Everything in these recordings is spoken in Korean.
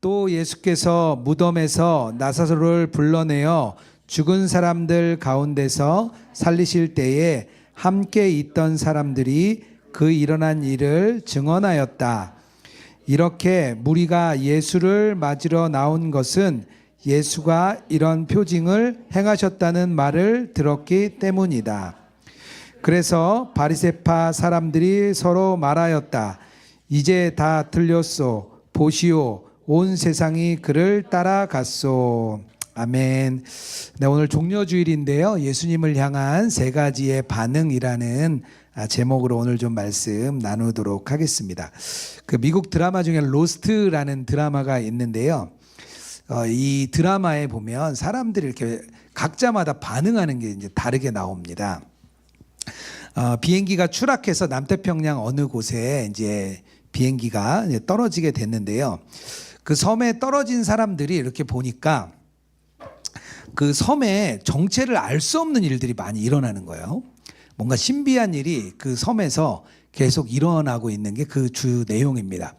또 예수께서 무덤에서 나사로를 불러내어 죽은 사람들 가운데서 살리실 때에 함께 있던 사람들이 그 일어난 일을 증언하였다. 이렇게 무리가 예수를 맞으러 나온 것은 예수가 이런 표징을 행하셨다는 말을 들었기 때문이다. 그래서 바리새파 사람들이 서로 말하였다. 이제 다 틀렸소. 보시오. 온 세상이 그를 따라갔소. 아멘. 네, 오늘 종려주일인데요. 예수님을 향한 세 가지의 반응이라는 제목으로 오늘 좀 말씀 나누도록 하겠습니다. 그 미국 드라마 중에 로스트라는 드라마가 있는데요. 이 드라마에 보면 사람들이 이렇게 각자마다 반응하는 게 이제 다르게 나옵니다. 비행기가 추락해서 남태평양 어느 곳에 이제 비행기가 떨어지게 됐는데요. 그 섬에 떨어진 사람들이 이렇게 보니까 그 섬의 정체를 알 수 없는 일들이 많이 일어나는 거예요. 뭔가 신비한 일이 그 섬에서 계속 일어나고 있는 게 그 주 내용입니다.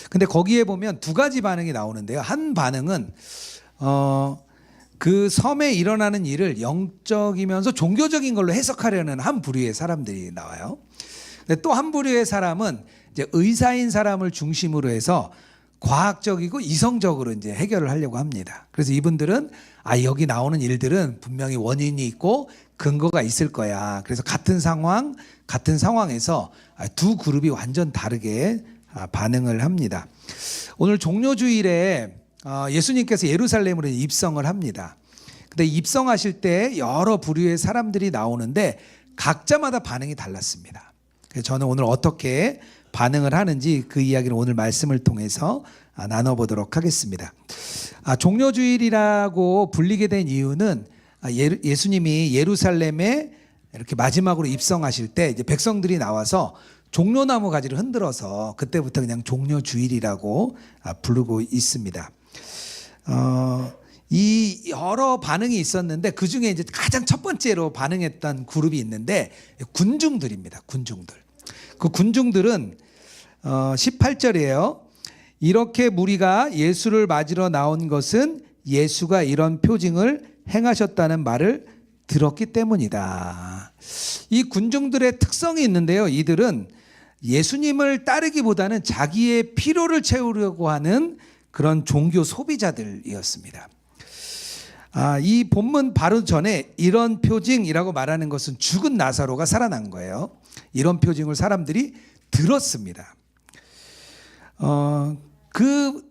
근데 거기에 보면 두 가지 반응이 나오는데요. 한 반응은 그 섬에 일어나는 일을 영적이면서 종교적인 걸로 해석하려는 한 부류의 사람들이 나와요. 근데 또 한 부류의 사람은 이제 의사인 사람을 중심으로 해서 과학적이고 이성적으로 이제 해결을 하려고 합니다. 그래서 이분들은 여기 나오는 일들은 분명히 원인이 있고 근거가 있을 거야. 그래서 같은 상황에서 두 그룹이 완전 다르게 반응을 합니다. 오늘 종료주일에 예수님께서 예루살렘으로 입성을 합니다. 근데 입성하실 때 여러 부류의 사람들이 나오는데 각자마다 반응이 달랐습니다. 그래서 저는 오늘 어떻게 반응을 하는지 그 이야기를 오늘 말씀을 통해서 나눠보도록 하겠습니다. 종료주일이라고 불리게 된 이유는 예수님이 예루살렘에 이렇게 마지막으로 입성하실 때 이제 백성들이 나와서 종려나무 가지를 흔들어서 그때부터 그냥 종료주일이라고 부르고 있습니다. 이 여러 반응이 있었는데 그 중에 이제 가장 첫 번째로 반응했던 그룹이 있는데 군중들입니다. 군중들. 그 군중들은 18절이에요. 이렇게 무리가 예수를 맞으러 나온 것은 예수가 이런 표징을 행하셨다는 말을 들었기 때문이다. 이 군중들의 특성이 있는데요. 이들은 예수님을 따르기보다는 자기의 필요를 채우려고 하는 그런 종교 소비자들이었습니다. 이 본문 바로 전에 이런 표징이라고 말하는 것은 죽은 나사로가 살아난 거예요. 이런 표징을 사람들이 들었습니다. 그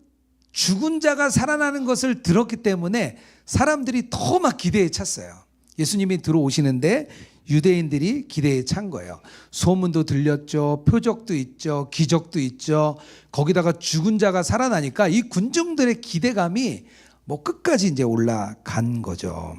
죽은 자가 살아나는 것을 들었기 때문에 사람들이 더 막 기대에 찼어요. 예수님이 들어오시는데 유대인들이 기대에 찬 거예요. 소문도 들렸죠. 표적도 있죠. 기적도 있죠. 거기다가 죽은 자가 살아나니까 이 군중들의 기대감이 뭐 끝까지 이제 올라간 거죠.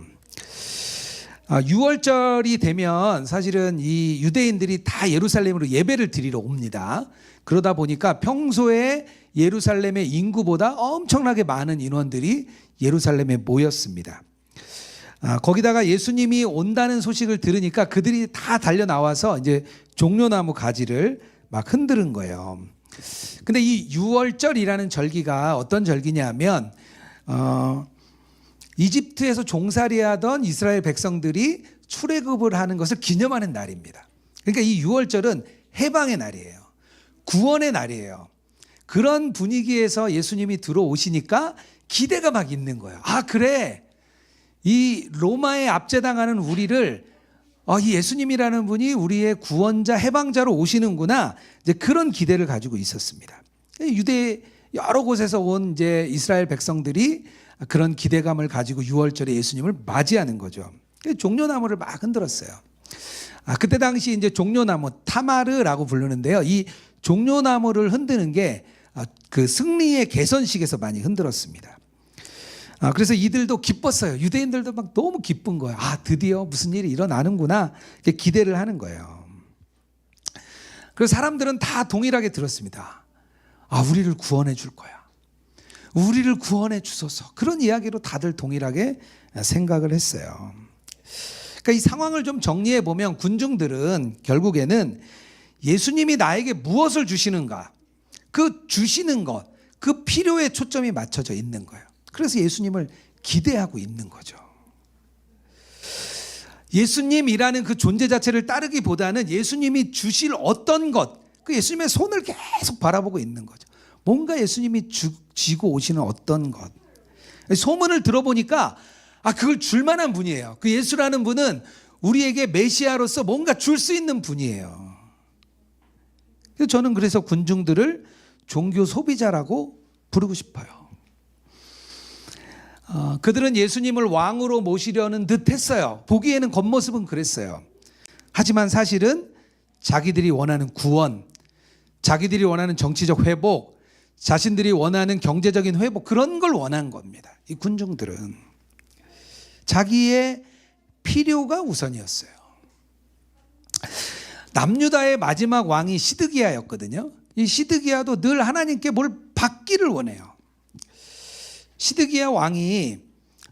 6월절이 되면 사실은 이 유대인들이 다 예루살렘으로 예배를 드리러 옵니다. 그러다 보니까 평소에 예루살렘의 인구보다 엄청나게 많은 인원들이 예루살렘에 모였습니다. 거기다가 예수님이 온다는 소식을 들으니까 그들이 다 달려 나와서 이제 종려나무 가지를 막 흔드는 거예요. 근데 이 6월절이라는 절기가 어떤 절기냐면 이집트에서 종살이하던 이스라엘 백성들이 출애굽을 하는 것을 기념하는 날입니다. 그러니까 이 6월절은 해방의 날이에요. 구원의 날이에요. 그런 분위기에서 예수님이 들어오시니까 기대가 막 있는 거예요. 그래. 이 로마에 압제당하는 우리를 이 예수님이라는 분이 우리의 구원자, 해방자로 오시는구나. 이제 그런 기대를 가지고 있었습니다. 유대 여러 곳에서 온 이제 이스라엘 백성들이 그런 기대감을 가지고 6월절에 예수님을 맞이하는 거죠. 종려나무를 막 흔들었어요. 그때 당시 이제 종려나무 타마르라고 부르는데요. 이 종려나무를 흔드는 게 그 승리의 개선식에서 많이 흔들었습니다. 그래서 이들도 기뻤어요. 유대인들도 막 너무 기쁜 거예요. 드디어 무슨 일이 일어나는구나. 기대를 하는 거예요. 그래서 사람들은 다 동일하게 들었습니다. 우리를 구원해 줄 거야. 우리를 구원해 주소서. 그런 이야기로 다들 동일하게 생각을 했어요. 그러니까 이 상황을 좀 정리해 보면 군중들은 결국에는 예수님이 나에게 무엇을 주시는가, 그 주시는 것, 그 필요에 초점이 맞춰져 있는 거예요. 그래서 예수님을 기대하고 있는 거죠. 예수님이라는 그 존재 자체를 따르기보다는 예수님이 주실 어떤 것, 그 예수님의 손을 계속 바라보고 있는 거죠. 뭔가 예수님이 쥐고 오시는 어떤 것. 소문을 들어보니까 그걸 줄 만한 분이에요. 그 예수라는 분은 우리에게 메시아로서 뭔가 줄 수 있는 분이에요. 저는 그래서 군중들을 종교 소비자라고 부르고 싶어요. 그들은 예수님을 왕으로 모시려는 듯 했어요. 보기에는 겉모습은 그랬어요. 하지만 사실은 자기들이 원하는 구원, 자기들이 원하는 정치적 회복, 자신들이 원하는 경제적인 회복, 그런 걸 원한 겁니다. 이 군중들은 자기의 필요가 우선이었어요. 남유다의 마지막 왕이 시드기야였거든요. 이 시드기야도 늘 하나님께 뭘 받기를 원해요. 시드기야 왕이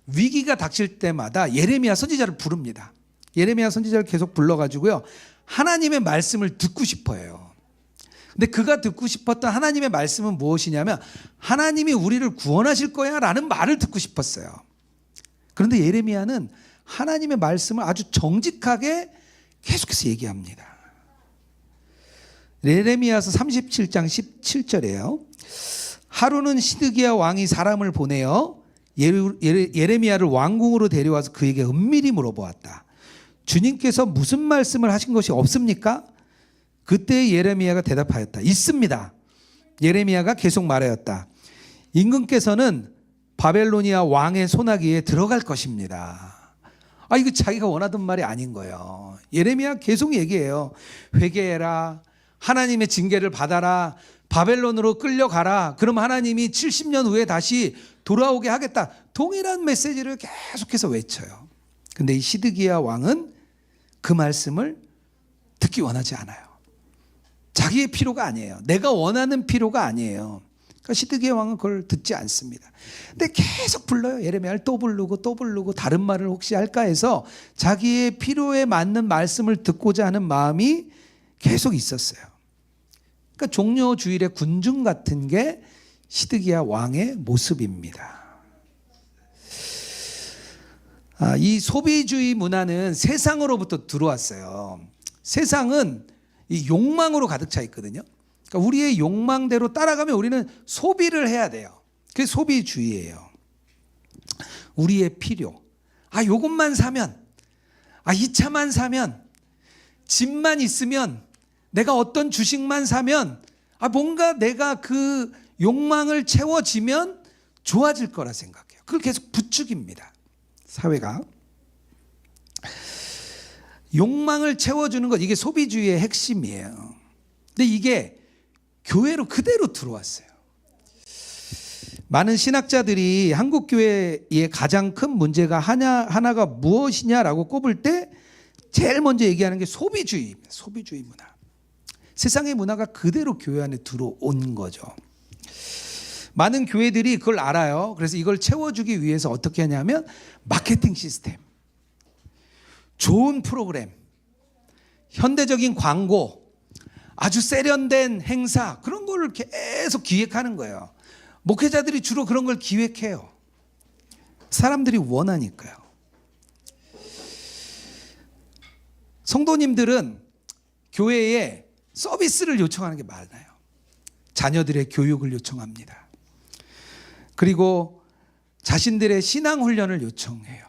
위기가 닥칠 때마다 예레미야 선지자를 부릅니다. 예레미야 선지자를 계속 불러가지고요, 하나님의 말씀을 듣고 싶어해요. 근데 그가 듣고 싶었던 하나님의 말씀은 무엇이냐면 하나님이 우리를 구원하실 거야 라는 말을 듣고 싶었어요. 그런데 예레미야는 하나님의 말씀을 아주 정직하게 계속해서 얘기합니다. 예레미야서 37장 17절이에요. 하루는 시드기야 왕이 사람을 보내어 예레미야를 왕궁으로 데려와서 그에게 은밀히 물어보았다. 주님께서 무슨 말씀을 하신 것이 없습니까? 그때 예레미야가 대답하였다. 있습니다. 예레미야가 계속 말하였다. 임금께서는 바벨로니아 왕의 손아귀에 들어갈 것입니다. 이거 자기가 원하던 말이 아닌 거예요. 예레미야 계속 얘기해요. 회개해라. 하나님의 징계를 받아라. 바벨론으로 끌려가라. 그럼 하나님이 70년 후에 다시 돌아오게 하겠다. 동일한 메시지를 계속해서 외쳐요. 근데 이 시드기야 왕은 그 말씀을 듣기 원하지 않아요. 자기의 필요가 아니에요. 내가 원하는 필요가 아니에요. 그러니까 시드기야 왕은 그걸 듣지 않습니다. 근데 계속 불러요. 예레미야를 또 부르고 또 부르고 다른 말을 혹시 할까 해서 자기의 필요에 맞는 말씀을 듣고자 하는 마음이 계속 있었어요. 그러니까 종려주일의 군중 같은 게 시드기야 왕의 모습입니다. 이 소비주의 문화는 세상으로부터 들어왔어요. 세상은 이 욕망으로 가득 차 있거든요. 그러니까 우리의 욕망대로 따라가면 우리는 소비를 해야 돼요. 그게 소비주의예요. 우리의 필요. 요것만 사면, 이 차만 사면, 집만 있으면, 내가 어떤 주식만 사면, 뭔가 내가 그 욕망을 채워지면 좋아질 거라 생각해요. 그걸 계속 부추깁니다. 사회가. 욕망을 채워주는 것, 이게 소비주의의 핵심이에요. 근데 이게 교회로 그대로 들어왔어요. 많은 신학자들이 한국 교회의 가장 큰 문제가 하나가 무엇이냐라고 꼽을 때 제일 먼저 얘기하는 게 소비주의입니다. 소비주의 문화. 세상의 문화가 그대로 교회 안에 들어온 거죠. 많은 교회들이 그걸 알아요. 그래서 이걸 채워주기 위해서 어떻게 하냐면 마케팅 시스템, 좋은 프로그램, 현대적인 광고, 아주 세련된 행사, 그런 걸 계속 기획하는 거예요. 목회자들이 주로 그런 걸 기획해요. 사람들이 원하니까요. 성도님들은 교회에 서비스를 요청하는 게 많아요. 자녀들의 교육을 요청합니다. 그리고 자신들의 신앙 훈련을 요청해요.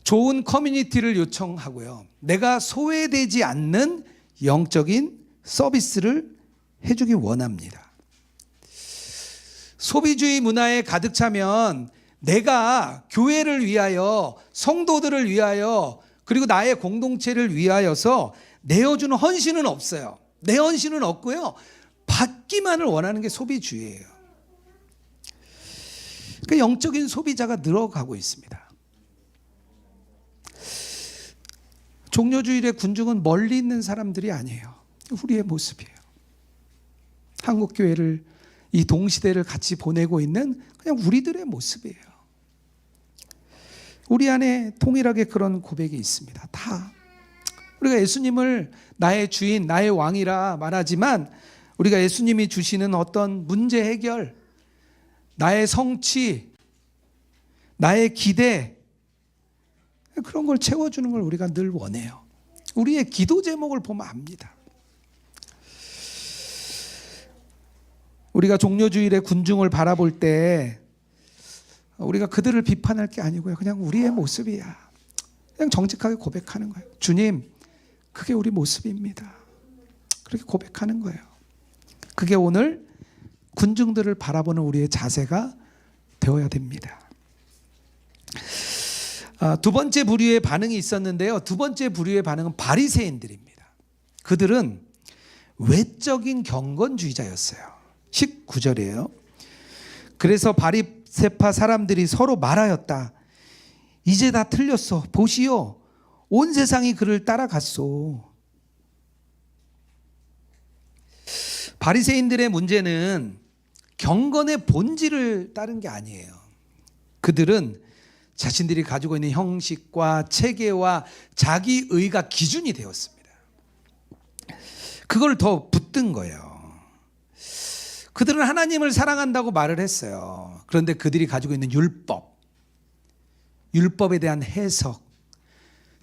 좋은 커뮤니티를 요청하고요. 내가 소외되지 않는 영적인 서비스를 해주기 원합니다. 소비주의 문화에 가득 차면 내가 교회를 위하여, 성도들을 위하여, 그리고 나의 공동체를 위하여서 내어주는 헌신은 없어요. 내 헌신은 없고요. 받기만을 원하는 게 소비주의예요. 그 영적인 소비자가 늘어가고 있습니다. 종려주일의 군중은 멀리 있는 사람들이 아니에요. 우리의 모습이에요. 한국교회를, 이 동시대를 같이 보내고 있는 그냥 우리들의 모습이에요. 우리 안에 동일하게 그런 고백이 있습니다. 다. 우리가 예수님을 나의 주인, 나의 왕이라 말하지만 우리가 예수님이 주시는 어떤 문제 해결, 나의 성취, 나의 기대, 그런 걸 채워주는 걸 우리가 늘 원해요. 우리의 기도 제목을 보면 압니다. 우리가 종려주일의 군중을 바라볼 때 우리가 그들을 비판할 게 아니고요, 그냥 우리의 모습이야. 그냥 정직하게 고백하는 거예요. 주님, 그게 우리 모습입니다. 그렇게 고백하는 거예요. 그게 오늘 군중들을 바라보는 우리의 자세가 되어야 됩니다. 두 번째 부류의 반응이 있었는데요. 두 번째 부류의 반응은 바리새인들입니다. 그들은 외적인 경건주의자였어요. 19절이에요. 그래서 바리새파 사람들이 서로 말하였다. 이제 다 틀렸어. 보시오. 온 세상이 그를 따라갔소. 바리새인들의 문제는 경건의 본질을 따른 게 아니에요. 그들은 자신들이 가지고 있는 형식과 체계와 자기의가 기준이 되었습니다. 그걸 더 붙든 거예요. 그들은 하나님을 사랑한다고 말을 했어요. 그런데 그들이 가지고 있는 율법에 대한 해석,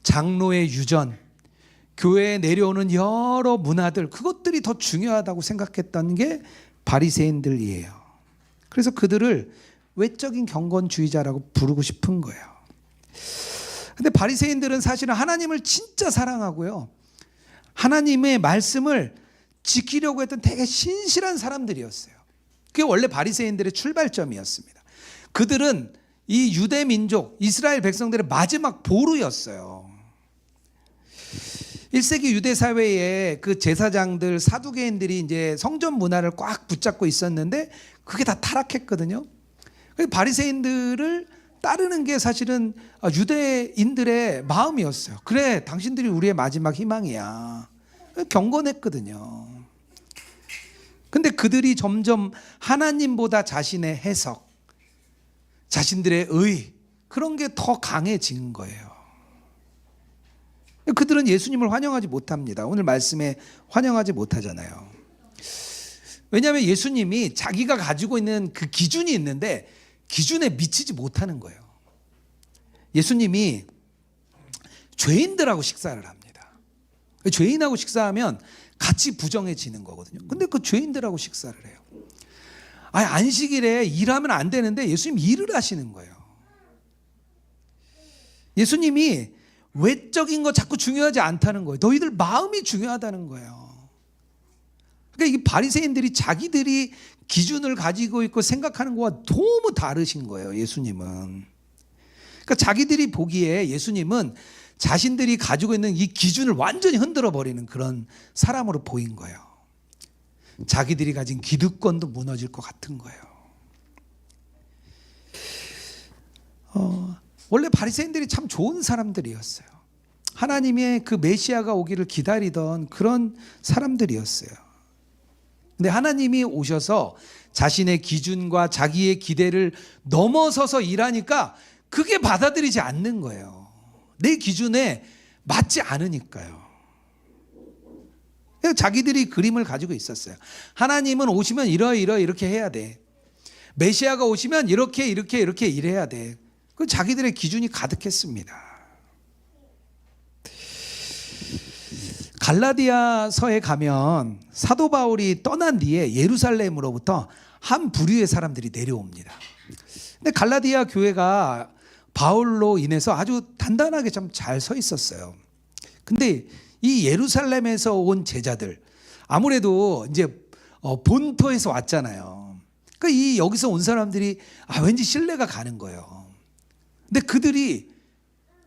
장로의 유전, 교회에 내려오는 여러 문화들, 그것들이 더 중요하다고 생각했던 게 바리새인들이에요. 그래서 그들을 외적인 경건주의자라고 부르고 싶은 거예요. 근데 바리새인들은 사실은 하나님을 진짜 사랑하고요, 하나님의 말씀을 지키려고 했던 되게 신실한 사람들이었어요. 그게 원래 바리새인들의 출발점이었습니다. 그들은 이 유대 민족, 이스라엘 백성들의 마지막 보루였어요. 1세기 유대 사회에 그 제사장들, 사두개인들이 이제 성전 문화를 꽉 붙잡고 있었는데 그게 다 타락했거든요. 바리새인들을 따르는 게 사실은 유대인들의 마음이었어요. 그래, 당신들이 우리의 마지막 희망이야. 경건했거든요. 근데 그들이 점점 하나님보다 자신의 해석, 자신들의 의, 그런 게 더 강해진 거예요. 그들은 예수님을 환영하지 못합니다. 오늘 말씀에 환영하지 못하잖아요. 왜냐하면 예수님이 자기가 가지고 있는 그 기준이 있는데 기준에 미치지 못하는 거예요. 예수님이 죄인들하고 식사를 합니다. 죄인하고 식사하면 같이 부정해지는 거거든요. 근데 그 죄인들하고 식사를 해요. 아니, 안식일에 일하면 안 되는데 예수님 일을 하시는 거예요. 예수님이 외적인 거 자꾸 중요하지 않다는 거예요. 너희들 마음이 중요하다는 거예요. 그러니까 이 바리새인들이 자기들이 기준을 가지고 있고 생각하는 거와 너무 다르신 거예요, 예수님은. 그러니까 자기들이 보기에 예수님은 자신들이 가지고 있는 이 기준을 완전히 흔들어 버리는 그런 사람으로 보인 거예요. 자기들이 가진 기득권도 무너질 것 같은 거예요. 원래 바리새인들이 참 좋은 사람들이었어요. 하나님의 그 메시아가 오기를 기다리던 그런 사람들이었어요. 근데 하나님이 오셔서 자신의 기준과 자기의 기대를 넘어서서 일하니까 그게 받아들이지 않는 거예요. 내 기준에 맞지 않으니까요. 자기들이 그림을 가지고 있었어요. 하나님은 오시면 이렇게 해야 돼. 메시아가 오시면 이렇게 일해야 돼. 그 자기들의 기준이 가득했습니다. 갈라디아서에 가면 사도 바울이 떠난 뒤에 예루살렘으로부터 한 부류의 사람들이 내려옵니다. 근데 갈라디아 교회가 바울로 인해서 아주 단단하게 좀 잘 서 있었어요. 근데 이 예루살렘에서 온 제자들, 아무래도 이제 본토에서 왔잖아요. 그러니까 이 여기서 온 사람들이 왠지 신뢰가 가는 거예요. 근데 그들이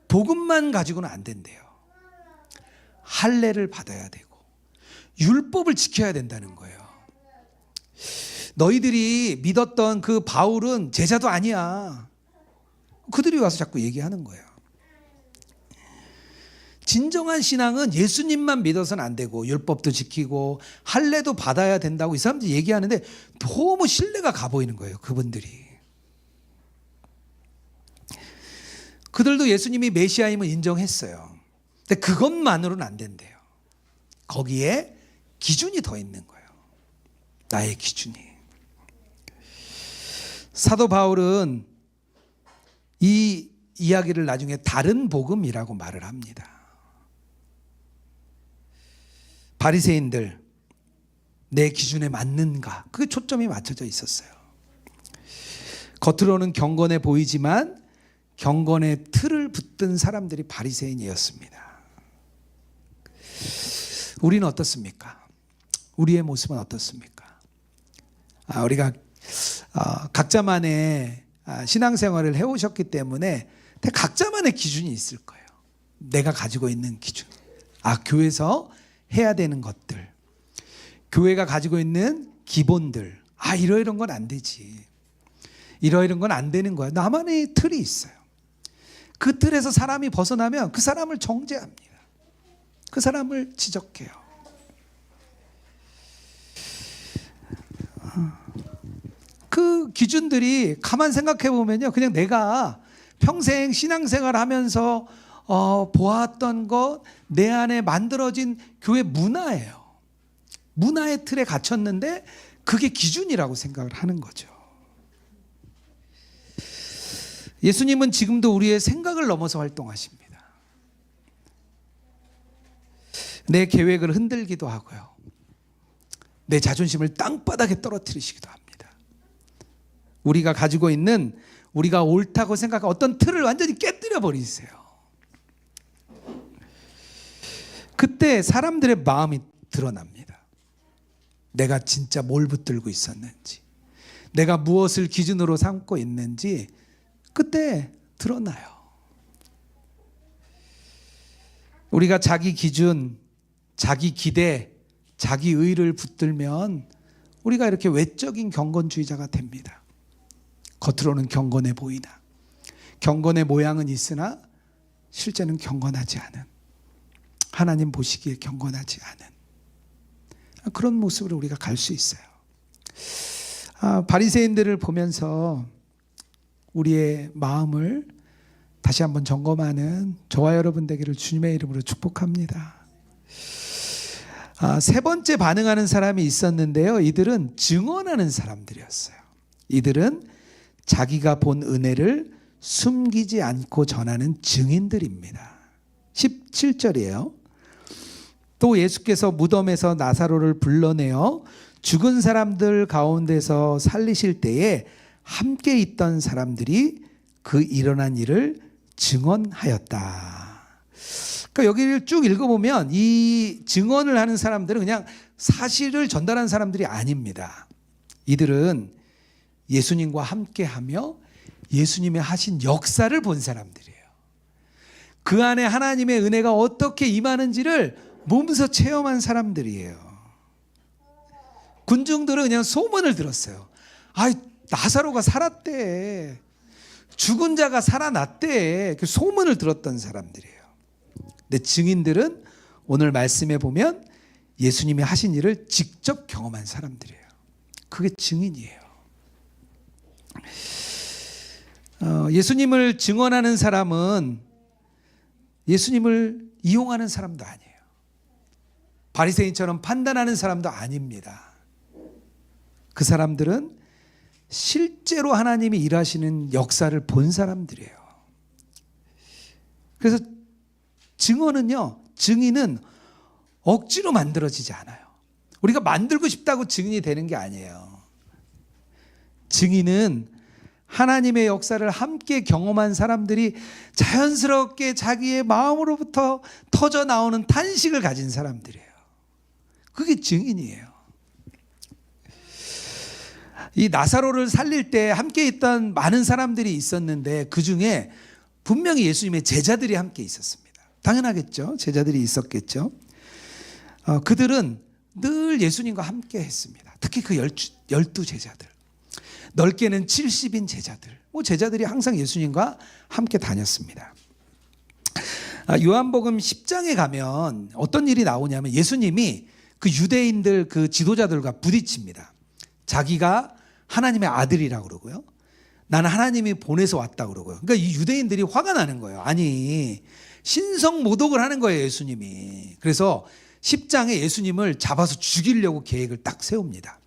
복음만 가지고는 안 된대요. 할례를 받아야 되고 율법을 지켜야 된다는 거예요. 너희들이 믿었던 그 바울은 제자도 아니야. 그들이 와서 자꾸 얘기하는 거예요. 진정한 신앙은 예수님만 믿어서는 안 되고 율법도 지키고 할례도 받아야 된다고 이 사람들이 얘기하는데 너무 신뢰가 가 보이는 거예요, 그분들이. 그들도 예수님이 메시아임을 인정했어요. 근데 그것만으로는 안 된대요. 거기에 기준이 더 있는 거예요. 나의 기준이. 사도 바울은 이 이야기를 나중에 다른 복음이라고 말을 합니다. 바리새인들, 내 기준에 맞는가? 그게 초점이 맞춰져 있었어요. 겉으로는 경건해 보이지만 경건의 틀을 붙든 사람들이 바리새인이었습니다. 우리는 어떻습니까? 우리의 모습은 어떻습니까? 우리가 각자만의 신앙생활을 해오셨기 때문에 각자만의 기준이 있을 거예요. 내가 가지고 있는 기준. 교회에서 해야 되는 것들. 교회가 가지고 있는 기본들. 이러이런 건 안 되지. 이러이런 건 안 되는 거야. 나만의 틀이 있어요. 그 틀에서 사람이 벗어나면 그 사람을 정죄합니다. 그 사람을 지적해요. 그 기준들이 가만 생각해 보면요, 그냥 내가 평생 신앙생활 하면서 보았던 것, 내 안에 만들어진 교회 문화예요. 문화의 틀에 갇혔는데 그게 기준이라고 생각을 하는 거죠. 예수님은 지금도 우리의 생각을 넘어서 활동하십니다. 내 계획을 흔들기도 하고요. 내 자존심을 땅바닥에 떨어뜨리시기도 합니다. 우리가 가지고 있는, 우리가 옳다고 생각한 어떤 틀을 완전히 깨뜨려 버리세요. 그때 사람들의 마음이 드러납니다. 내가 진짜 뭘 붙들고 있었는지, 내가 무엇을 기준으로 삼고 있는지 그때 드러나요. 우리가 자기 기준, 자기 기대, 자기 의를 붙들면 우리가 이렇게 외적인 경건주의자가 됩니다. 겉으로는 경건해 보이나, 경건의 모양은 있으나 실제는 경건하지 않은, 하나님 보시기에 경건하지 않은 그런 모습으로 우리가 갈 수 있어요. 바리새인들을 보면서 우리의 마음을 다시 한번 점검하는 저와 여러분 되기를 주님의 이름으로 축복합니다. 세 번째 반응하는 사람이 있었는데요. 이들은 증언하는 사람들이었어요. 이들은 자기가 본 은혜를 숨기지 않고 전하는 증인들입니다. 17절이에요. 또 예수께서 무덤에서 나사로를 불러내어 죽은 사람들 가운데서 살리실 때에 함께 있던 사람들이 그 일어난 일을 증언하였다. 그러니까 여기를 쭉 읽어보면 이 증언을 하는 사람들은 그냥 사실을 전달하는 사람들이 아닙니다. 이들은 예수님과 함께하며 예수님의 하신 역사를 본 사람들이에요. 그 안에 하나님의 은혜가 어떻게 임하는지를 몸소 체험한 사람들이에요. 군중들은 그냥 소문을 들었어요. 나사로가 살았대. 죽은 자가 살아났대. 그 소문을 들었던 사람들이에요. 근데 증인들은 오늘 말씀에 보면 예수님이 하신 일을 직접 경험한 사람들이에요. 그게 증인이에요. 예수님을 증언하는 사람은 예수님을 이용하는 사람도 아니에요. 바리새인처럼 판단하는 사람도 아닙니다. 그 사람들은 실제로 하나님이 일하시는 역사를 본 사람들이에요. 그래서 증인은 억지로 만들어지지 않아요. 우리가 만들고 싶다고 증인이 되는 게 아니에요. 증인은 하나님의 역사를 함께 경험한 사람들이 자연스럽게 자기의 마음으로부터 터져 나오는 탄식을 가진 사람들이에요. 그게 증인이에요. 이 나사로를 살릴 때 함께 있던 많은 사람들이 있었는데 그 중에 분명히 예수님의 제자들이 함께 있었습니다. 당연하겠죠. 제자들이 있었겠죠. 그들은 늘 예수님과 함께 했습니다. 특히 그 12 제자들. 넓게는 70인 제자들. 제자들이 항상 예수님과 함께 다녔습니다. 요한복음 10장에 가면 어떤 일이 나오냐면 예수님이 그 유대인들 그 지도자들과 부딪힙니다. 자기가 하나님의 아들이라고 그러고요. 나는 하나님이 보내서 왔다고 그러고요. 그러니까 이 유대인들이 화가 나는 거예요. 아니, 신성 모독을 하는 거예요, 예수님이. 그래서 10장에 예수님을 잡아서 죽이려고 계획을 딱 세웁니다.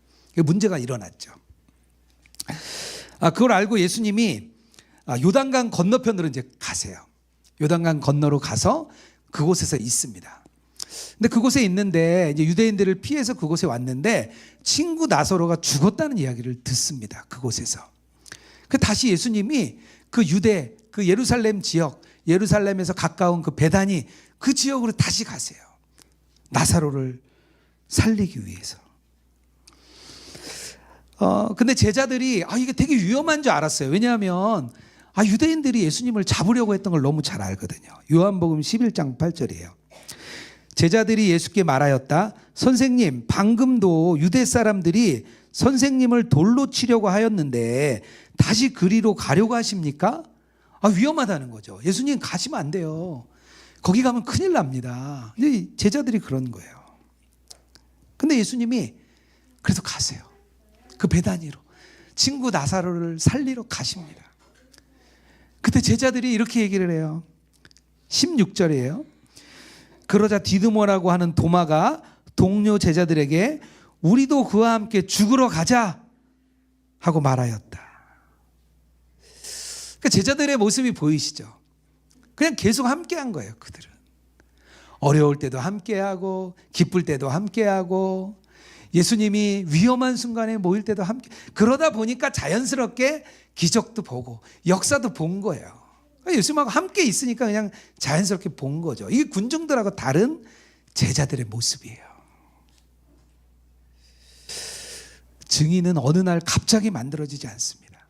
문제가 일어났죠. 그걸 알고 예수님이 요단강 건너편으로 이제 가세요. 요단강 건너로 가서 그곳에서 있습니다. 근데 그곳에 있는데 이제 유대인들을 피해서 그곳에 왔는데 친구 나사로가 죽었다는 이야기를 듣습니다. 그곳에서. 다시 예수님이 그 유대, 그 예루살렘 지역, 예루살렘에서 가까운 그 베다니 그 지역으로 다시 가세요. 나사로를 살리기 위해서. 근데 제자들이 이게 되게 위험한 줄 알았어요. 왜냐하면 유대인들이 예수님을 잡으려고 했던 걸 너무 잘 알거든요. 요한복음 11장 8절이에요. 제자들이 예수께 말하였다. 선생님, 방금도 유대 사람들이 선생님을 돌로 치려고 하였는데 다시 그리로 가려고 하십니까? 위험하다는 거죠. 예수님 가시면 안 돼요. 거기 가면 큰일 납니다. 근데 제자들이 그런 거예요. 근데 예수님이 그래서 가세요. 그 베다니로 친구 나사로를 살리러 가십니다. 그때 제자들이 이렇게 얘기를 해요. 16절이에요. 그러자 디드모라고 하는 도마가 동료 제자들에게 우리도 그와 함께 죽으러 가자 하고 말하였다. 그러니까 제자들의 모습이 보이시죠? 그냥 계속 함께한 거예요. 그들은 어려울 때도 함께하고 기쁠 때도 함께하고 예수님이 위험한 순간에 모일 때도 함께. 그러다 보니까 자연스럽게 기적도 보고 역사도 본 거예요. 예수님하고 함께 있으니까 그냥 자연스럽게 본 거죠. 이게 군중들하고 다른 제자들의 모습이에요. 증인은 어느 날 갑자기 만들어지지 않습니다.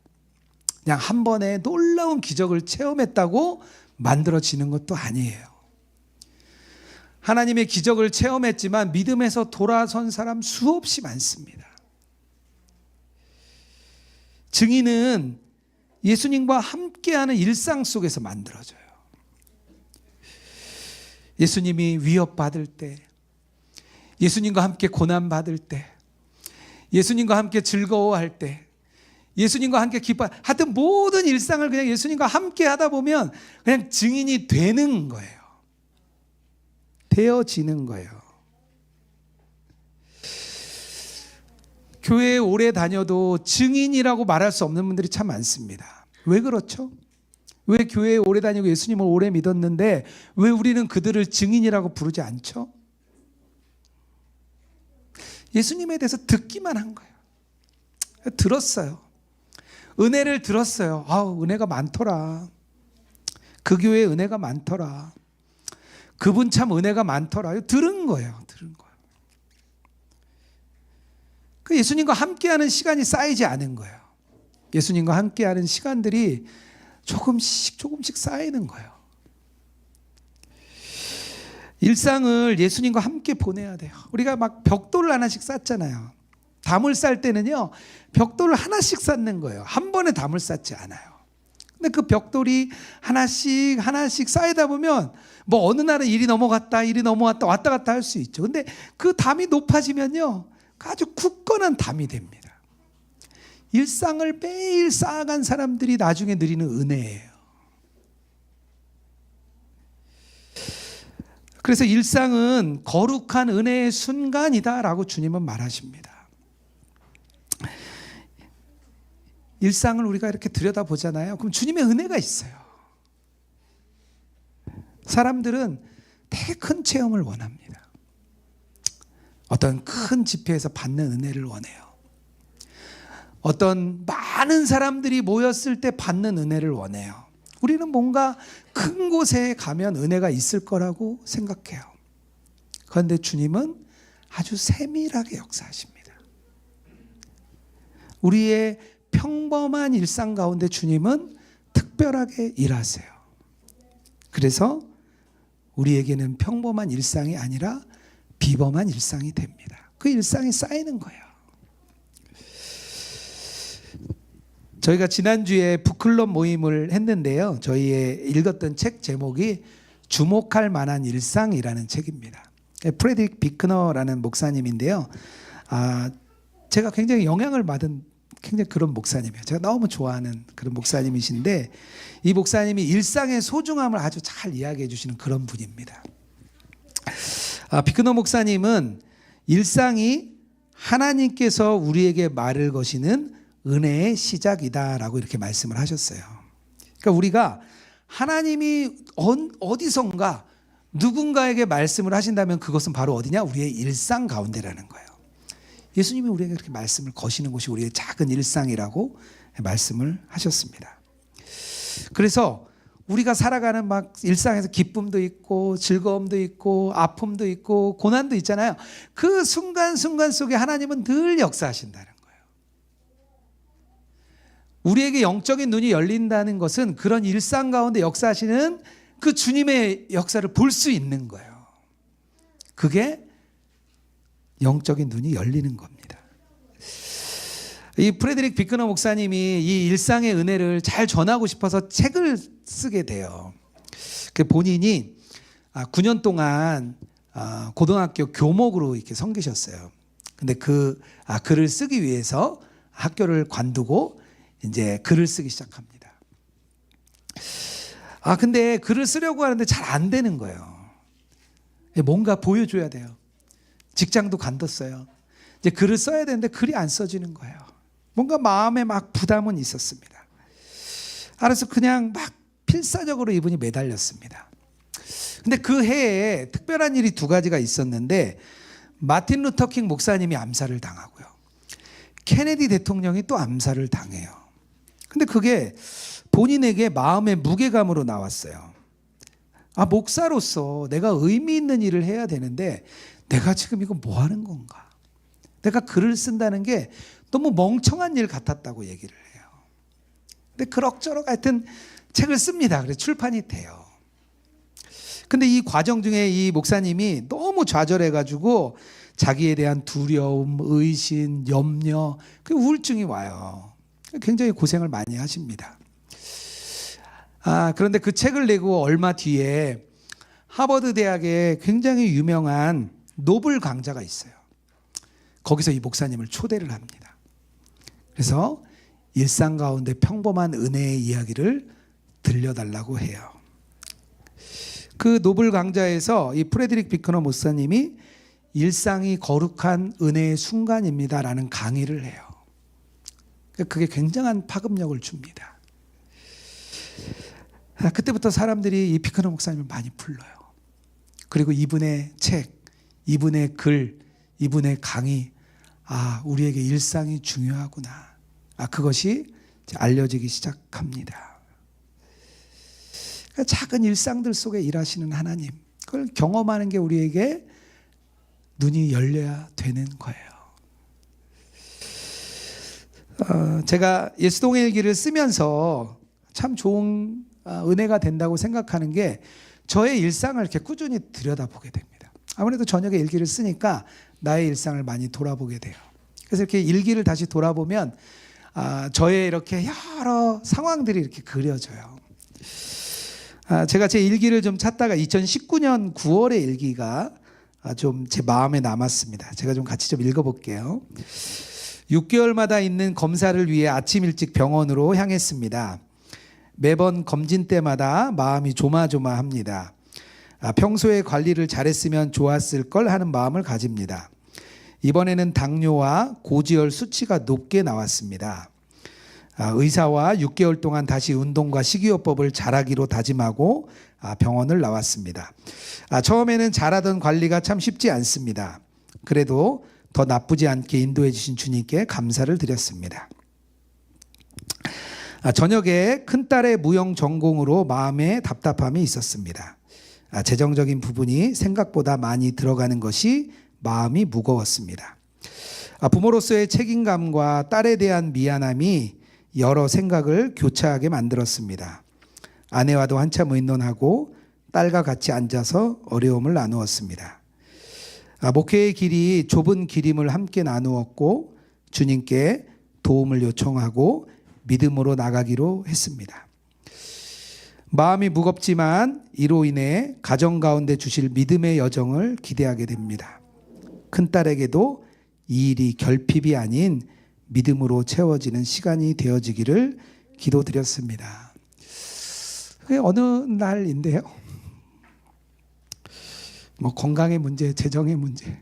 그냥 한 번에 놀라운 기적을 체험했다고 만들어지는 것도 아니에요. 하나님의 기적을 체험했지만 믿음에서 돌아선 사람 수없이 많습니다. 증인은 예수님과 함께하는 일상 속에서 만들어져요. 예수님이 위협받을 때, 예수님과 함께 고난받을 때, 예수님과 함께 즐거워할 때, 예수님과 함께 하여튼 모든 일상을 그냥 예수님과 함께 하다 보면 그냥 증인이 되는 거예요. 되어지는 거예요. 교회에 오래 다녀도 증인이라고 말할 수 없는 분들이 참 많습니다. 왜 그렇죠? 왜 교회에 오래 다니고 예수님을 오래 믿었는데 왜 우리는 그들을 증인이라고 부르지 않죠? 예수님에 대해서 듣기만 한 거예요. 들었어요. 은혜를 들었어요. 은혜가 많더라. 그 교회에 은혜가 많더라. 그분 참 은혜가 많더라. 들은 거예요. 들은 거예요. 예수님과 함께하는 시간이 쌓이지 않은 거예요. 예수님과 함께하는 시간들이 조금씩 쌓이는 거예요. 일상을 예수님과 함께 보내야 돼요. 우리가 막 벽돌을 하나씩 쌓잖아요. 담을 쌓을 때는요, 벽돌을 하나씩 쌓는 거예요. 한 번에 담을 쌓지 않아요. 근데 그 벽돌이 하나씩 쌓이다 보면 뭐 어느 날은 일이 넘어갔다 왔다 갔다 할 수 있죠. 근데 그 담이 높아지면요, 아주 굳건한 담이 됩니다. 일상을 매일 쌓아간 사람들이 나중에 누리는 은혜예요. 그래서 일상은 거룩한 은혜의 순간이다라고 주님은 말하십니다. 일상을 우리가 이렇게 들여다보잖아요. 그럼 주님의 은혜가 있어요. 사람들은 되게 큰 체험을 원합니다. 어떤 큰 집회에서 받는 은혜를 원해요. 어떤 많은 사람들이 모였을 때 받는 은혜를 원해요. 우리는 뭔가 큰 곳에 가면 은혜가 있을 거라고 생각해요. 그런데 주님은 아주 세밀하게 역사하십니다. 우리의 평범한 일상 가운데 주님은 특별하게 일하세요. 그래서 우리에게는 평범한 일상이 아니라 비범한 일상이 됩니다. 그 일상이 쌓이는 거예요. 저희가 지난주에 북클럽 모임을 했는데요. 저희의 읽었던 책 제목이 주목할 만한 일상이라는 책입니다. 프레드릭 비크너라는 목사님인데요. 제가 굉장히 영향을 받은 굉장히 그런 목사님이에요. 제가 너무 좋아하는 그런 목사님이신데 이 목사님이 일상의 소중함을 아주 잘 이야기해 주시는 그런 분입니다. 비크너 목사님은 일상이 하나님께서 우리에게 말을 거시는 은혜의 시작이다라고 이렇게 말씀을 하셨어요. 그러니까 우리가 하나님이 어디선가 누군가에게 말씀을 하신다면 그것은 바로 어디냐? 우리의 일상 가운데라는 거예요. 예수님이 우리에게 그렇게 말씀을 거시는 곳이 우리의 작은 일상이라고 말씀을 하셨습니다. 그래서 우리가 살아가는 막 일상에서 기쁨도 있고 즐거움도 있고 아픔도 있고 고난도 있잖아요. 그 순간순간 속에 하나님은 늘 역사하신다는 거예요. 우리에게 영적인 눈이 열린다는 것은 그런 일상 가운데 역사하시는 그 주님의 역사를 볼 수 있는 거예요. 그게 영적인 눈이 열리는 겁니다. 이 프레드릭 비크너 목사님이 이 일상의 은혜를 잘 전하고 싶어서 책을 쓰게 돼요. 본인이 9년 동안 고등학교 교목으로 이렇게 섬기셨어요. 근데 그 글을 쓰기 위해서 학교를 관두고 이제 글을 쓰기 시작합니다. 근데 글을 쓰려고 하는데 잘 안 되는 거예요. 뭔가 보여줘야 돼요. 직장도 관뒀어요. 이제 글을 써야 되는데 글이 안 써지는 거예요. 뭔가 마음에 막 부담은 있었습니다. 그래서 그냥 막 필사적으로 이분이 매달렸습니다. 근데 그 해에 특별한 일이 두 가지가 있었는데 마틴 루터 킹 목사님이 암살을 당하고요. 케네디 대통령이 또 암살을 당해요. 근데 그게 본인에게 마음의 무게감으로 나왔어요. 목사로서 내가 의미 있는 일을 해야 되는데 내가 지금 이거 뭐 하는 건가? 내가 글을 쓴다는 게 너무 멍청한 일 같았다고 얘기를 해요. 근데 그럭저럭 하여튼 책을 씁니다. 그래서 출판이 돼요. 근데 이 과정 중에 이 목사님이 너무 좌절해가지고 자기에 대한 두려움, 의심, 염려, 그 우울증이 와요. 굉장히 고생을 많이 하십니다. 그런데 그 책을 내고 얼마 뒤에 하버드 대학에 굉장히 유명한 노블 강좌가 있어요. 거기서 이 목사님을 초대를 합니다. 그래서 일상 가운데 평범한 은혜의 이야기를 들려달라고 해요. 그 노블 강좌에서 이 프레드릭 비크너 목사님이 일상이 거룩한 은혜의 순간입니다라는 강의를 해요. 그게 굉장한 파급력을 줍니다. 그때부터 사람들이 이 비크너 목사님을 많이 불러요. 그리고 이분의 책, 이분의 글, 이분의 강의, 우리에게 일상이 중요하구나. 그것이 알려지기 시작합니다. 작은 일상들 속에 일하시는 하나님, 그걸 경험하는 게 우리에게 눈이 열려야 되는 거예요. 제가 예수동의 일기를 쓰면서 참 좋은 은혜가 된다고 생각하는 게 저의 일상을 이렇게 꾸준히 들여다보게 됩니다. 아무래도 저녁에 일기를 쓰니까 나의 일상을 많이 돌아보게 돼요. 그래서 이렇게 일기를 다시 돌아보면 저의 이렇게 여러 상황들이 이렇게 그려져요. 제가 제 일기를 좀 찾다가 2019년 9월의 일기가 좀 제 마음에 남았습니다. 제가 좀 같이 좀 읽어볼게요. 6개월마다 있는 검사를 위해 아침 일찍 병원으로 향했습니다. 매번 검진 때마다 마음이 조마조마합니다. 평소에 관리를 잘했으면 좋았을 걸 하는 마음을 가집니다. 이번에는 당뇨와 고지혈 수치가 높게 나왔습니다. 의사와 6개월 동안 다시 운동과 식이요법을 잘하기로 다짐하고 병원을 나왔습니다. 처음에는 잘하던 관리가 참 쉽지 않습니다. 그래도 더 나쁘지 않게 인도해 주신 주님께 감사를 드렸습니다. 저녁에 큰딸의 무용 전공으로 마음에 답답함이 있었습니다. 재정적인 부분이 생각보다 많이 들어가는 것이 마음이 무거웠습니다. 부모로서의 책임감과 딸에 대한 미안함이 여러 생각을 교차하게 만들었습니다. 아내와도 한참 의논하고 딸과 같이 앉아서 어려움을 나누었습니다. 목회의 길이 좁은 길임을 함께 나누었고 주님께 도움을 요청하고 믿음으로 나가기로 했습니다. 마음이 무겁지만 이로 인해 가정 가운데 주실 믿음의 여정을 기대하게 됩니다. 큰딸에게도 이 일이 결핍이 아닌 믿음으로 채워지는 시간이 되어지기를 기도드렸습니다. 그게 어느 날인데요. 건강의 문제, 재정의 문제.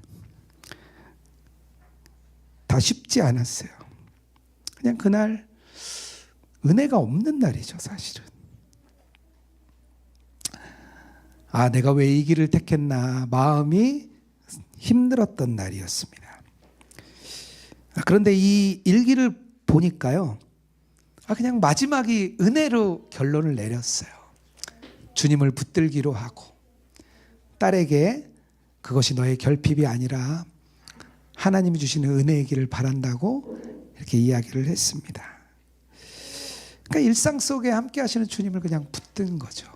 다 쉽지 않았어요. 그냥 그날 은혜가 없는 날이죠, 사실은. 아, 내가 왜 이 길을 택했나 마음이 힘들었던 날이었습니다. 그런데 이 일기를 보니까요, 그냥 마지막이 은혜로 결론을 내렸어요. 주님을 붙들기로 하고 딸에게 그것이 너의 결핍이 아니라 하나님이 주시는 은혜의 길을 바란다고 이렇게 이야기를 했습니다. 그러니까 일상 속에 함께 하시는 주님을 그냥 붙든 거죠.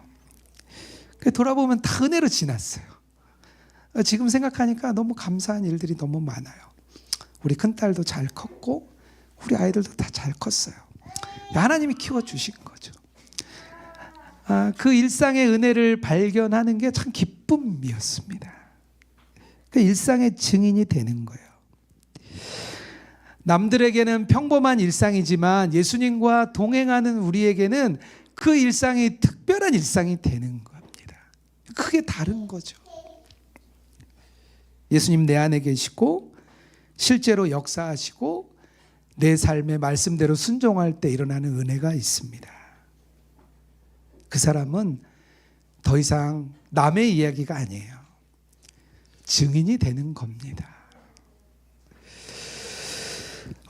돌아보면 다 은혜로 지났어요. 지금 생각하니까 너무 감사한 일들이 너무 많아요. 우리 큰딸도 잘 컸고 우리 아이들도 다 잘 컸어요. 하나님이 키워주신 거죠. 그 일상의 은혜를 발견하는 게 참 기쁨이었습니다. 그 일상의 증인이 되는 거예요. 남들에게는 평범한 일상이지만 예수님과 동행하는 우리에게는 그 일상이 특별한 일상이 되는 겁니다. 크게 다른 거죠. 예수님 내 안에 계시고 실제로 역사하시고 내 삶의 말씀대로 순종할 때 일어나는 은혜가 있습니다. 그 사람은 더 이상 남의 이야기가 아니에요. 증인이 되는 겁니다.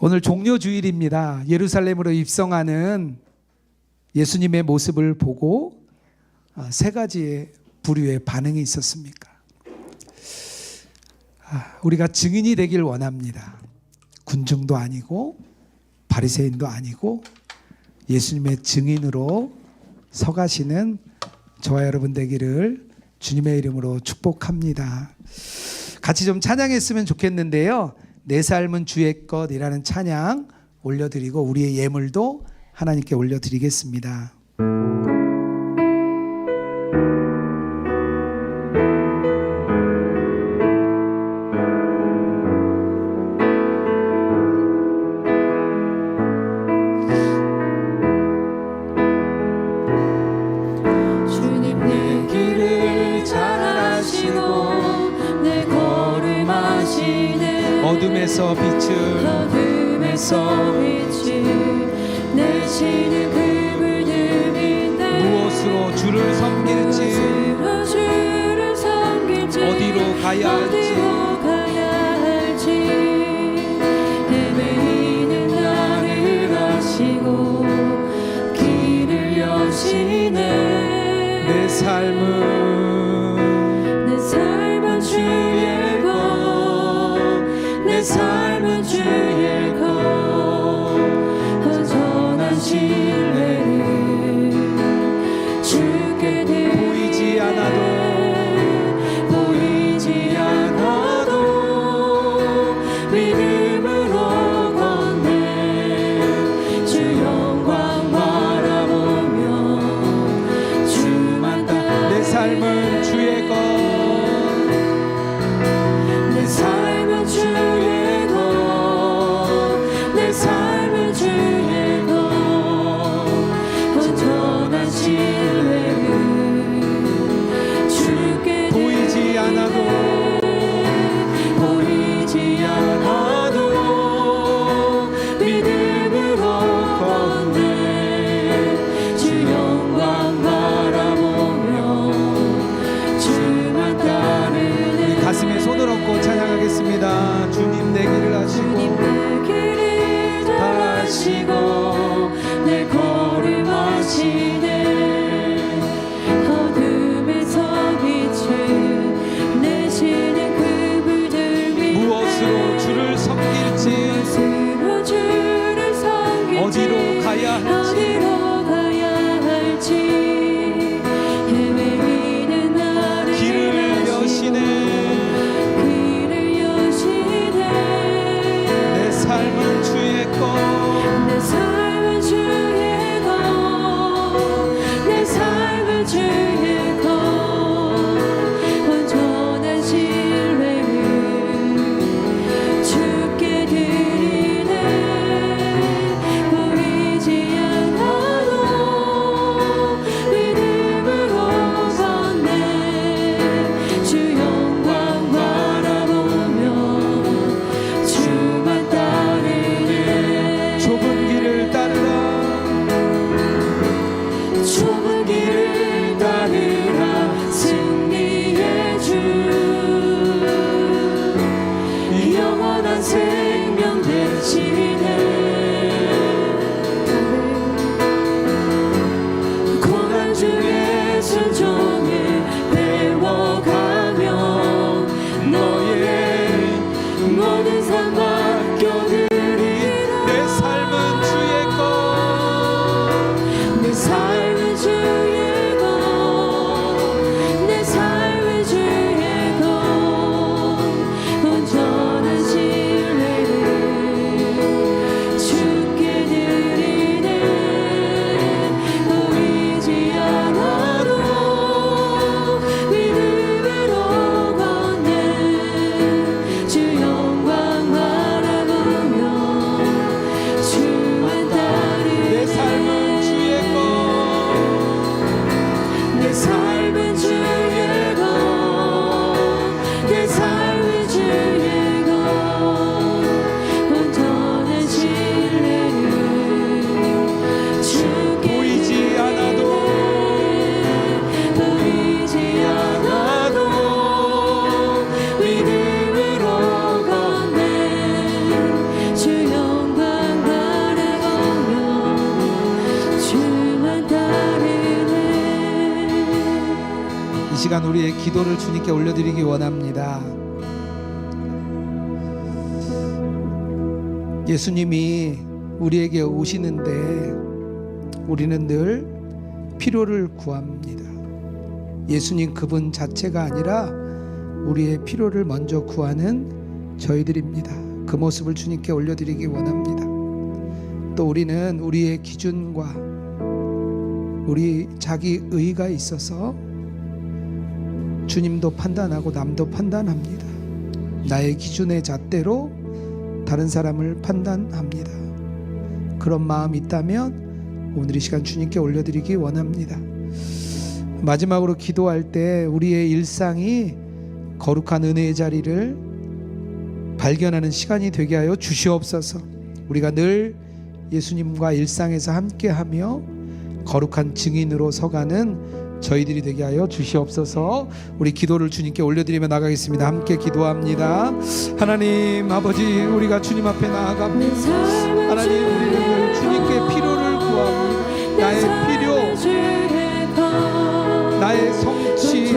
오늘 종료주일입니다. 예루살렘으로 입성하는 예수님의 모습을 보고 세 가지의 부류의 반응이 있었습니까? 우리가 증인이 되길 원합니다. 군중도 아니고 바리새인도 아니고 예수님의 증인으로 서가시는 저와 여러분 되기를 주님의 이름으로 축복합니다. 같이 좀 찬양했으면 좋겠는데요. 내 삶은 주의 것이라는 찬양 올려드리고 우리의 예물도 하나님께 올려드리겠습니다. 어둠에서 빛을 내시는 그분을 믿네. 무엇으로 주를 섬길지 어디로 가야 할지 헤매이는 나를 아시고 길을 여시네. 내 삶은 주의 것, 내 삶은 주의 것, 허전한 신뢰를 주께 드리네. 보이지 않아도 믿음으로 걷네. 주 영광 바라보며 주만 따라. 내 삶은 주의 것, 내 삶은 주의 것, 시간 우리의 기도를 주님께 올려드리기 원합니다. 예수님이 우리에게 오시는데 우리는 늘 필요를 구합니다. 예수님 그분 자체가 아니라 우리의 필요를 먼저 구하는 저희들입니다. 그 모습을 주님께 올려드리기 원합니다. 또 우리는 우리의 기준과 우리 자기 의가 있어서 주님도 판단하고 남도 판단합니다. 나의 기준의 잣대로 다른 사람을 판단합니다. 그런 마음이 있다면 오늘 이 시간 주님께 올려드리기 원합니다. 마지막으로 기도할 때 우리의 일상이 거룩한 은혜의 자리를 발견하는 시간이 되게 하여 주시옵소서. 우리가 늘 예수님과 일상에서 함께하며 거룩한 증인으로 서가는 저희들이 되게 하여 주시옵소서. 우리 기도를 주님께 올려드리며 나가겠습니다. 함께 기도합니다. 하나님 아버지, 우리가 주님 앞에 나아갑니다. 하나님, 우리는 늘 주님께 필요를 구합니다. 나의 필요, 나의 성취,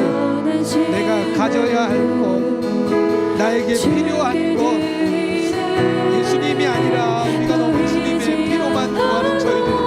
내가 가져야 할 것, 나에게 필요한 것, 예수님이 아니라 우리가 너무 주님의 필요만 구하는 저희들입니다.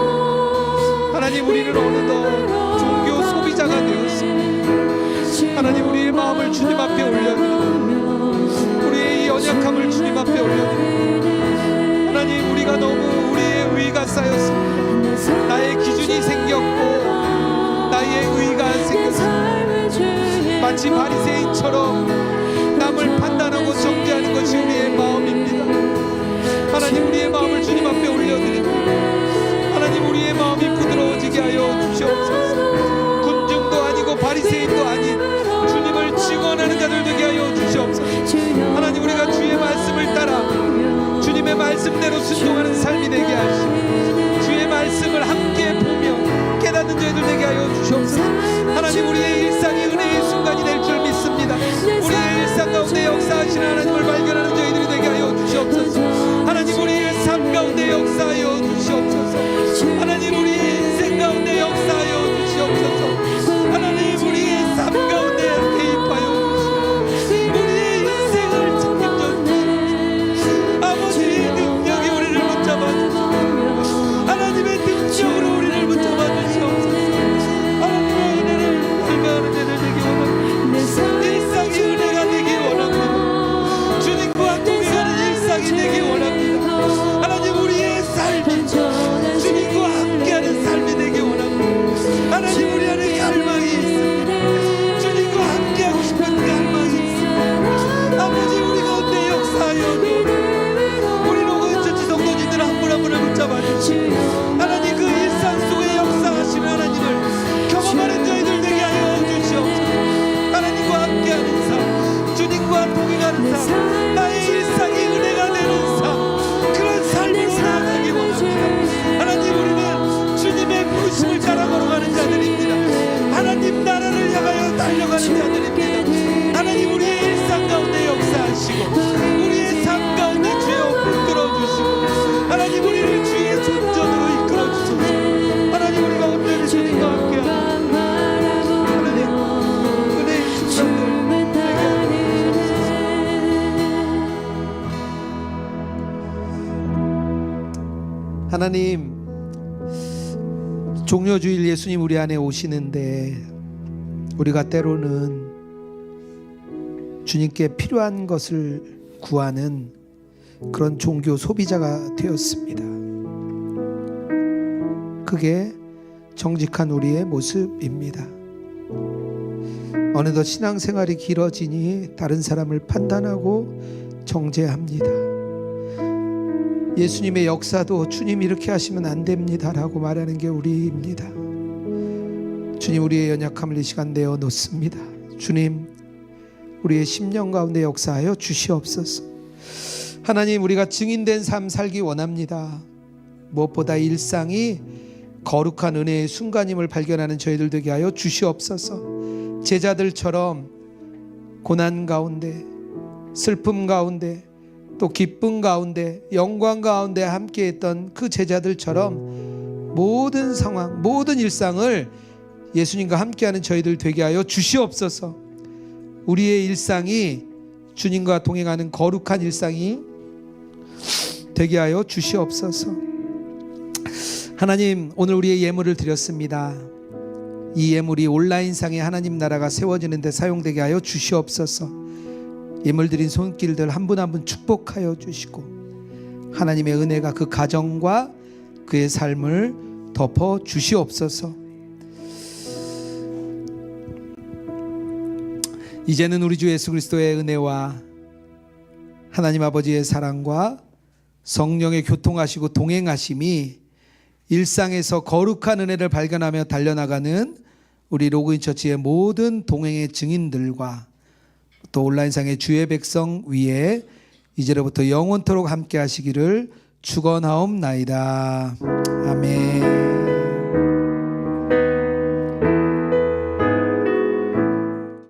하나님, 우리는 어느덧 종교 소비자가 되었습니다. 하나님, 우리의 마음을 주님 앞에 올려드립니다. 우리의 이 연약함을 주님 앞에 올려드립니다. 하나님, 우리가 너무 우리의 의가 쌓였습니다. 나의 기준이 생겼고 나의 의가 생겼습니다. 마치 바리새인처럼 남을 판단하고 정죄하는 것이 우리의 마음입니다. 하나님, 우리의 마음을 주님 앞에 올려드립니다. 하나님, 우리의 마음이 부드러워지게 하여 주시옵소서. 군중도 아니고 바리새인도 아닌 주님을 직언하는 자들 되게 하여 주시옵소서. 하나님, 우리가 주의 말씀을 따라 주님의 말씀대로 순종하는 삶이 되게 하시고 주의 말씀을 함께 보며 깨닫는 저희들 되게 하여 주시옵소서. 하나님, 우리의 일상이 은혜의 순간이 될 줄 믿습니다. 우리의 일상 가운데 역사하시는 하나님을 발견하는 저희들이 되게 하여 주시옵소서. 하나님, 우리의 삶 가운데 역사하여 주시옵소서. 하나님, 우리의 인생 가운데 역사하여 주시옵소서. 하나님, 우리의 삶 가운데 개입하여 주시옵소서. 우리의 인생을 책임져 주시옵소서. 아버지의 능력이 우리를 붙잡아 주시옵소서. 하나님의 능력으로 우리를 붙잡아 주시옵소서. 하나님의 은혜를 발견하는 자들 되기 원합니다. 일상이 은혜가 되기 원합니다. 주님과 동행하는 일상이 되기 원합니다. 하나님, 우리의 삶이 주님과 함께하는 삶이 되기 원합니다. 하나님, 우리 안에 갈망이 있습니다. 주님과 함께하고 싶은 갈망이 있습니다. 아버지, 우리 가운데 역사하여 우리 로그인처치 성도님들 한 분 한 분을 붙잡아 주시고 하나님, 그 일상 속에 역사하시는 하나님을 경험하는 저희들 되게 하여 주시옵소서. 하나님과 함께하는 삶, 주님과 동행하는 삶, 나의 일상이 은혜가 되는 삶, 그런 삶으로 나아가기 원합니다. 하나님, 우리는 주님의 부르심을 따라 걸어가는 자들입니다. 하나님 나라를 향하여 달려가는 자들입니다. 하나님, 우리의 일상 가운데 역사하시고 우리의 삶 가운데 주여 붙들어주시고 하나님, 우리를 주의 존전으로 이끌어주소서. 하나님, 우리가 온전히 주님과 함께하는 하나님 은혜의 순간들 되게 하여 주옵소서. 하나님, 종려주일 예수님 우리 안에 오시는데 우리가 때로는 주님께 필요한 것을 구하는 그런 종교 소비자가 되었습니다. 그게 정직한 우리의 모습입니다. 어느덧 신앙생활이 길어지니 다른 사람을 판단하고 정죄합니다. 예수님의 역사도 주님 이렇게 하시면 안 됩니다라고 말하는 게 우리입니다. 주님, 우리의 연약함을 이 시간 내어 놓습니다. 주님, 우리의 심령 가운데 역사하여 주시옵소서. 하나님, 우리가 증인된 삶 살기 원합니다. 무엇보다 일상이 거룩한 은혜의 순간임을 발견하는 저희들 되게 하여 주시옵소서. 제자들처럼 고난 가운데, 슬픔 가운데, 또 기쁨 가운데, 영광 가운데 함께했던 그 제자들처럼 모든 상황, 모든 일상을 예수님과 함께하는 저희들 되게 하여 주시옵소서. 우리의 일상이 주님과 동행하는 거룩한 일상이 되게 하여 주시옵소서. 하나님, 오늘 우리의 예물을 드렸습니다. 이 예물이 온라인상에 하나님 나라가 세워지는 데 사용되게 하여 주시옵소서. 예물 드린 손길들 한 분 한 분 축복하여 주시고 하나님의 은혜가 그 가정과 그의 삶을 덮어 주시옵소서. 이제는 우리 주 예수 그리스도의 은혜와 하나님 아버지의 사랑과 성령의 교통하시고 동행하심이 일상에서 거룩한 은혜를 발견하며 달려나가는 우리 로그인 처치의 모든 동행의 증인들과 또 온라인상의 주의 백성 위에 이제로부터 영원토록 함께 하시기를 축원하옵나이다. 아멘.